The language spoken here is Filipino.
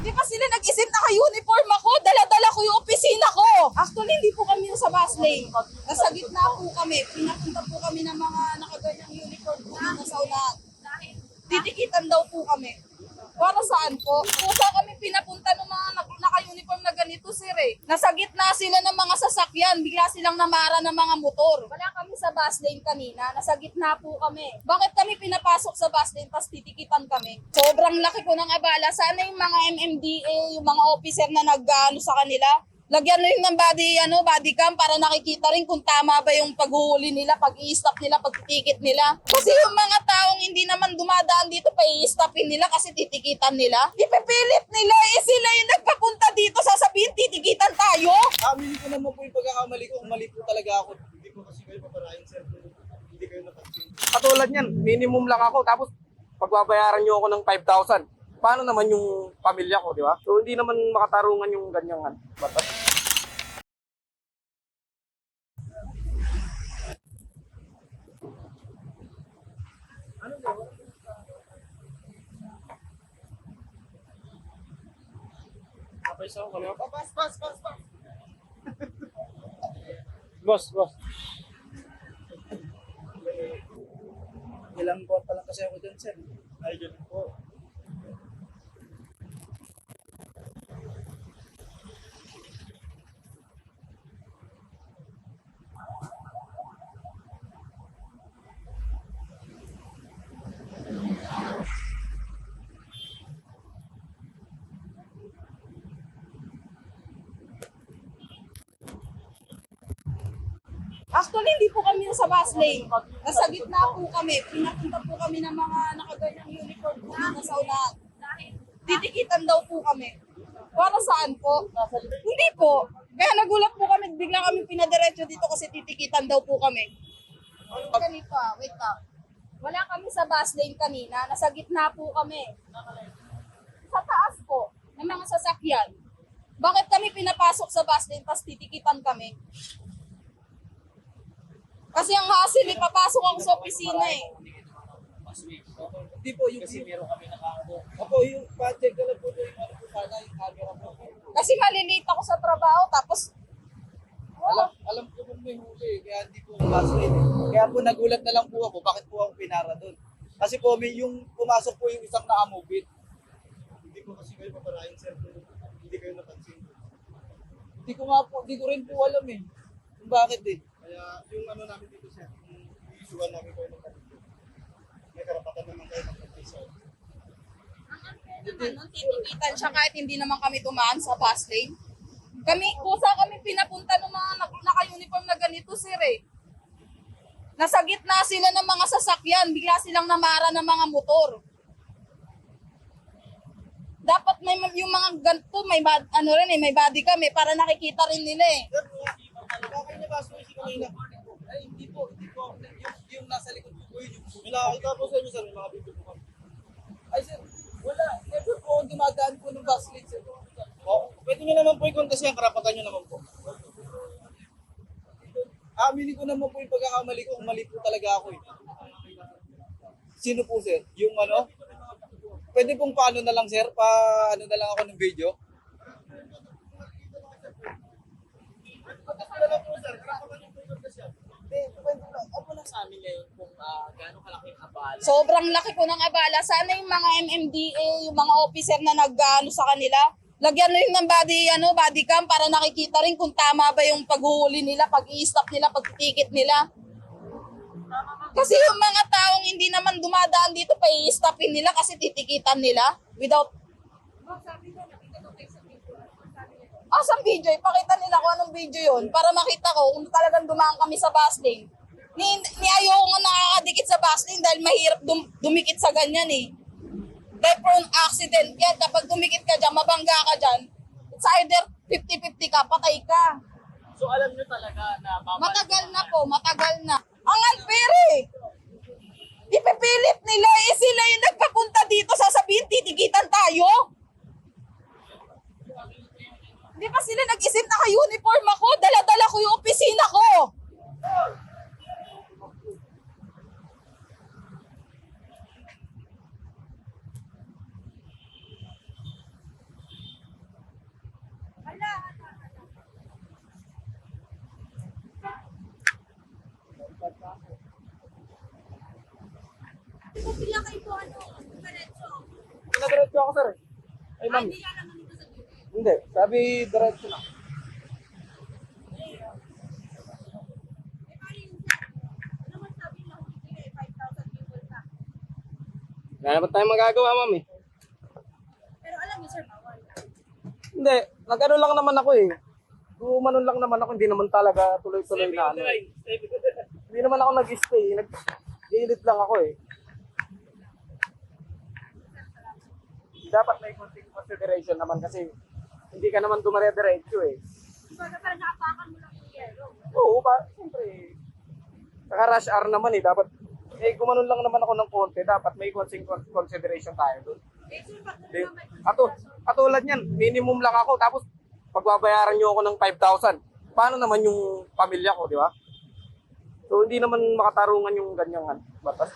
Di ba sila nag-isip naka-uniform ako? Dala-dala ko yung opisina ko. Actually, hindi po kami yung sa bus lane. Nasa gitna po kami. Pinapunta po kami ng mga nakaganyang uniform po na sa unahan. Titikitan daw po kami. Para saan po? Kusa kami pinapunta ng mga naka-uniform na ganito, sir eh. Nasa gitna sila ng mga sasakyan, bigla silang namara ng mga motor. Wala kami sa bus lane kanina, nasa gitna po kami. Bakit kami pinapasok sa bus lane tapos titikitan kami? Sobrang laki ko ng abala. Sana yung mga MMDA, yung mga officer na nag-ano sa kanila, lagyan rin ng body cam para nakikita rin kung tama ba yung paghuhuli nila, pag-i-stop nila, pag-titikit nila. Kasi yung mga taong hindi naman dumadaan dito, pa i-stopin nila kasi titikitan nila. Ipipilit nila, sila yung nagpapunta dito, sasabihin titikitan tayo. Aminin ko naman po yung pagkakamali ko. Mali po talaga ako. Hindi ko kasi kayo paparahin, sir. Hindi kayo napansin. Katulad yan, minimum lang ako. Tapos, pagbabayaran nyo ako ng 5,000. Paano naman yung pamilya ko, di ba? So, hindi naman makatarungan yung ganyang batas. Kapay sa ako, pas. Boss. Ilang buwan pa lang kasi ako dun, sir. Ay, dun po. Actually, hindi po kami yung sa bus lane. Nasa gitna po kami. Pinapunta po kami ng mga nakaganyang uniform po na sa unahan. Titikitan daw po kami. Para saan po? Hindi po. Kaya nagulat po kami. Bigla kami pinadiretso dito kasi titikitan daw po kami. Ganito wait up. Wala kami sa bus lane kanina. Nasa gitna po kami. Sa taas po ng mga sasakyan. Bakit kami pinapasok sa bus lane tapos titikitan kami? Kasi ang hassle, papasok ako sa opisina eh. Hindi po, yung kasi meron kami nakaano. Opo, yung pa-check ka lang po yung ano po sana, yung camera po. Kasi malilate ako sa trabaho, tapos Alam ko po may huli, kaya hindi po bus lane. Kaya po nagulat na lang po ako, bakit po ako pinara doon. Kasi po may yung pumasok po yung isang naamubit. Hindi ko kasi kayo paparahin, sir. Hindi kayo napansin. Hindi ko rin po alam eh. Kung bakit eh. Kaya yung ano namin dito, sir, yung isuan namin kayo ng kapito. May karapatan naman kayo mag-practice. naman, titikitan siya kahit hindi naman kami tumaan sa bus lane. Kusa kami pinapunta ng mga naka-uniform na ganito, sir eh. Nasa gitna sila ng mga sasakyan, bigla silang namara ng mga motor. Dapat may yung mga ganito, may body kami para nakikita rin nila eh. Bakit niya ba susi kanina? Ay, hindi po. Yung nasa likod po yun. May nakakita po sa inyo, sir. May mga video po kami. Ay, sir. Wala. Never po akong dumadaan po ng bus lane, sir. Pwede nyo naman po ikon kasi ang karapatan nyo naman po. Aminin ko naman po yung pagkakamali ko. Mali po talaga ako eh. Sino po, sir? Yung ano? Pwede pong paano na lang, sir? Ano na lang ako ng video? Sobrang laki ko ng abala. Sana yung mga MMDA, yung mga officer na nag-ano sa kanila, lagyan rin ng body cam para nakikita rin kung tama ba yung paghuhuli nila, pag-i-stop nila, pag-titikit nila. Kasi yung mga taong hindi naman dumadaan dito, pa i-stopin nila kasi titikitan nila without... Asang video? Ipakita nila kung anong video yun para makita ko kung talagang dumaan kami sa bus lane. Ni ayaw nga nakakadikit sa bus lane dahil mahirap dumikit sa ganyan eh. Dahil prone accident yan. Kapag dumikit ka dyan, mabangga ka dyan, it's either 50-50 ka, patay ka. So alam nyo talaga na Matagal na. Ang unfair eh. Ipipilit nila sila yung nagpapunta dito, sasabihin titikitan tayo. Di ba sila nag-isip naka-uniform ako? Dala-dala ko yung opisina ko. pila kayo po, ano, diretso. Pinadiretso ako, sir. Ay, ma'am. Hindi ka lang nandito sa gilid. Hindi. Sabi, diretso na. Eh, paano yun, sir? Ano man sabi na huli kayo eh, 5,000 people ka. Wala naman tayong magagawa, ma'am eh. Pero alam niyo, sir, bawal. Hindi. Nag-ano lang naman ako eh. Gumanon lang naman ako. Hindi naman talaga tuloy-tuloy na ano. Hindi naman ako nag-stay. Nag-ilit lang ako eh. Dapat may konting consideration naman kasi hindi ka naman dumare-diretso eh. Baga parang naapakan mo lang yung yellow. Oo, siyempre. Saka rush hour naman eh. Dapat, gumanon lang naman ako ng konti. Dapat may konting consideration tayo doon. Eh, sir, pag Di- naman may Katulad niyan, minimum lang ako. Tapos, pagbabayaran niyo ako ng 5,000. Paano naman yung pamilya ko, di ba? So, hindi naman makatarungan yung ganyang batas.